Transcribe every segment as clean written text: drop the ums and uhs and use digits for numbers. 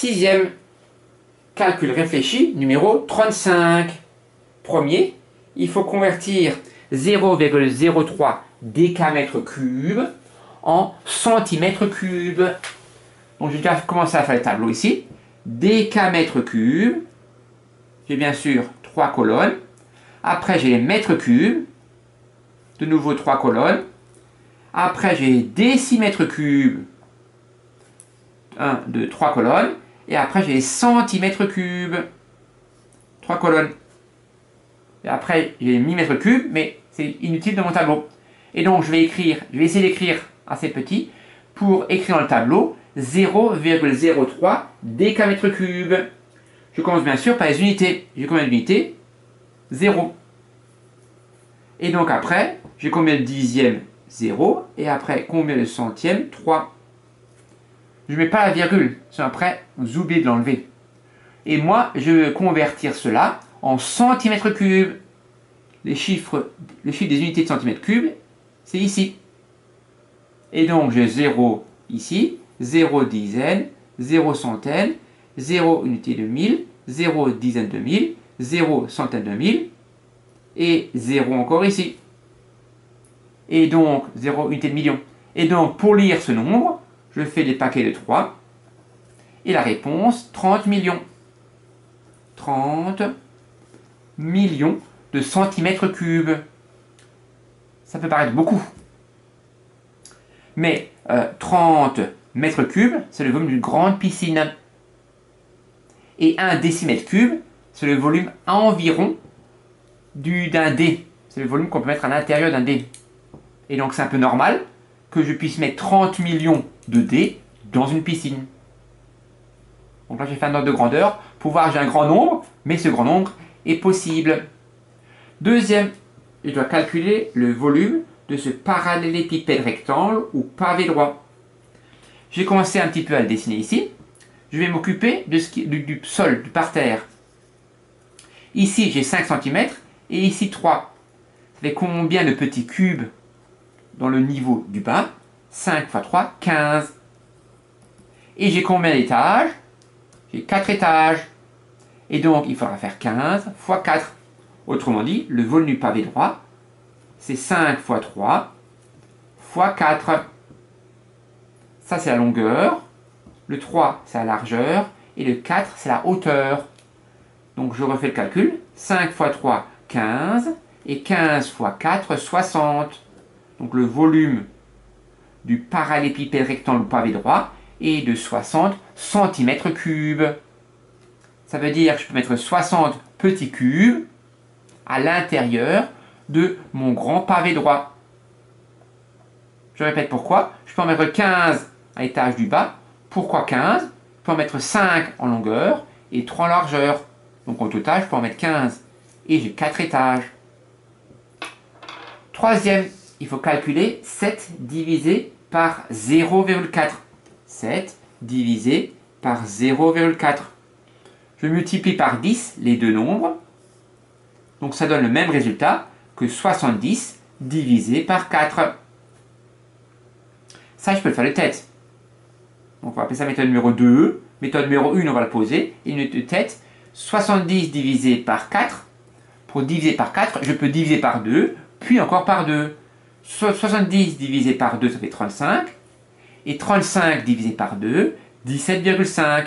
Sixième calcul réfléchi, numéro 35. Premier, il faut convertir 0,03 décamètre cube en centimètre cube. Donc j'ai déjà commencé à faire le tableau ici. Décamètre cube, j'ai bien sûr 3 colonnes. Après j'ai les mètres cubes, de nouveau 3 colonnes. Après j'ai les décimètres cubes, 1, 2, 3 colonnes. Et après j'ai les centimètres cubes, 3 colonnes. Et après j'ai les millimètres cubes, mais c'est inutile dans mon tableau. Et donc je vais essayer d'écrire assez petit pour écrire dans le tableau 0,03 décamètre cube. Je commence bien sûr par les unités. J'ai combien d'unités? 0. Et donc après, j'ai combien de dixièmes? 0. Et après, combien de centièmes? 3. Je ne mets pas la virgule, sinon après, vous oubliez de l'enlever. Et moi, je vais convertir cela en centimètres cubes. Le chiffre des unités de centimètres cubes, c'est ici. Et donc, j'ai 0 ici, 0 dizaine, 0 centaine, 0 unité de 1000, 0 dizaine de 1000, 0 centaine de 1000, et 0 encore ici. Et donc, 0 unité de million. Et donc, pour lire ce nombre, je fais des paquets de 3. Et la réponse, 30 millions. 30 millions de centimètres cubes. Ça peut paraître beaucoup. Mais 30 mètres cubes, c'est le volume d'une grande piscine. Et 1 décimètre cube, c'est le volume environ d'un dé. C'est le volume qu'on peut mettre à l'intérieur d'un dé. Et donc c'est un peu normal que je puisse mettre 30 millions de dés dans une piscine. Donc là j'ai fait un ordre de grandeur pour voir que j'ai un grand nombre, mais ce grand nombre est possible. Deuxième, je dois calculer le volume de ce parallélépipède rectangle ou pavé droit. J'ai commencé un petit peu à le dessiner ici. Je vais m'occuper du sol, du parterre. Ici j'ai 5 cm et ici 3. Ça fait combien de petits cubes dans le niveau du bas? 5 fois 3, 15. Et j'ai combien d'étages? J'ai 4 étages. Et donc, il faudra faire 15 fois 4. Autrement dit, le volume du pavé droit, c'est 5 fois 3 fois 4. Ça, c'est la longueur. Le 3, c'est la largeur. Et le 4, c'est la hauteur. Donc, je refais le calcul. 5 fois 3, 15. Et 15 fois 4, 60. Donc, le volume du parallélépipède rectangle pavé droit est de 60 cm3. Ça veut dire que je peux mettre 60 petits cubes à l'intérieur de mon grand pavé droit. Je répète pourquoi. Je peux en mettre 15 à l'étage du bas. Pourquoi 15? Je peux en mettre 5 en longueur et 3 en largeur. Donc au total, je peux en mettre 15. Et j'ai 4 étages. Troisième, il faut calculer 7 divisé par 0,4. 7 divisé par 0,4. Je multiplie par 10 les deux nombres. Donc ça donne le même résultat que 70 divisé par 4. Ça, je peux le faire de tête. Donc on va appeler ça méthode numéro 2. Méthode numéro 1, on va le poser. Et une de tête, 70 divisé par 4. Pour diviser par 4, je peux diviser par 2, puis encore par 2. 70 divisé par 2, ça fait 35. Et 35 divisé par 2, 17,5.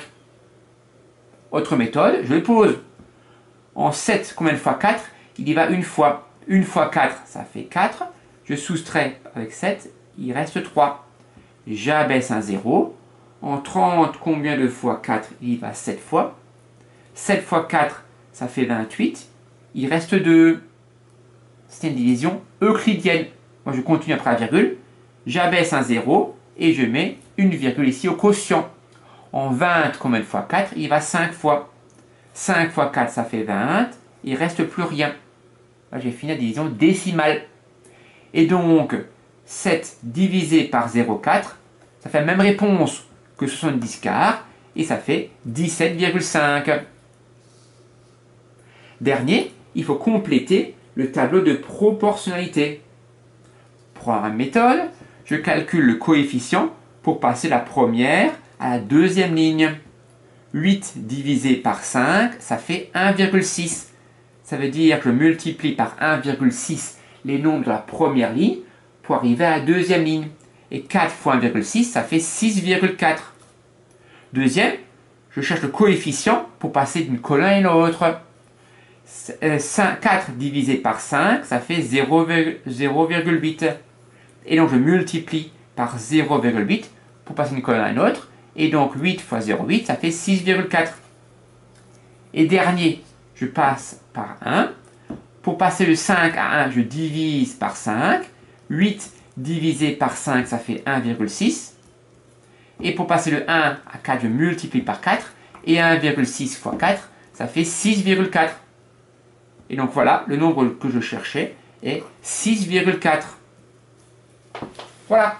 Autre méthode, je le pose. En 7, combien de fois 4? Il y va une fois. Une fois 4, ça fait 4. Je soustrais avec 7, il reste 3. J'abaisse un 0. En 30, combien de fois 4? Il y va 7 fois. 7 fois 4, ça fait 28. Il reste 2. C'est une division euclidienne. Moi, je continue après la virgule. J'abaisse un 0 et je mets une virgule ici au quotient. En 20, combien de fois 4? Il va 5 fois. 5 fois 4, ça fait 20. Il ne reste plus rien. Là, j'ai fini la division décimale. Et donc, 7 divisé par 0,4, ça fait la même réponse que 70 quarts. Et ça fait 17,5. Dernier, il faut compléter le tableau de proportionnalité. Première méthode, je calcule le coefficient pour passer la première à la deuxième ligne. 8 divisé par 5, ça fait 1,6. Ça veut dire que je multiplie par 1,6 les nombres de la première ligne pour arriver à la deuxième ligne. Et 4 fois 1,6, ça fait 6,4. Deuxième, je cherche le coefficient pour passer d'une colonne à une autre. 4 divisé par 5, ça fait 0,8. Et donc je multiplie par 0,8 pour passer d'une colonne à une autre. Et donc 8 fois 0,8, ça fait 6,4. Et dernier, je passe par 1. Pour passer de 5 à 1, je divise par 5. 8 divisé par 5, ça fait 1,6. Et pour passer de 1 à 4, je multiplie par 4. Et 1,6 fois 4, ça fait 6,4. Et donc voilà, le nombre que je cherchais est 6,4. Voilà.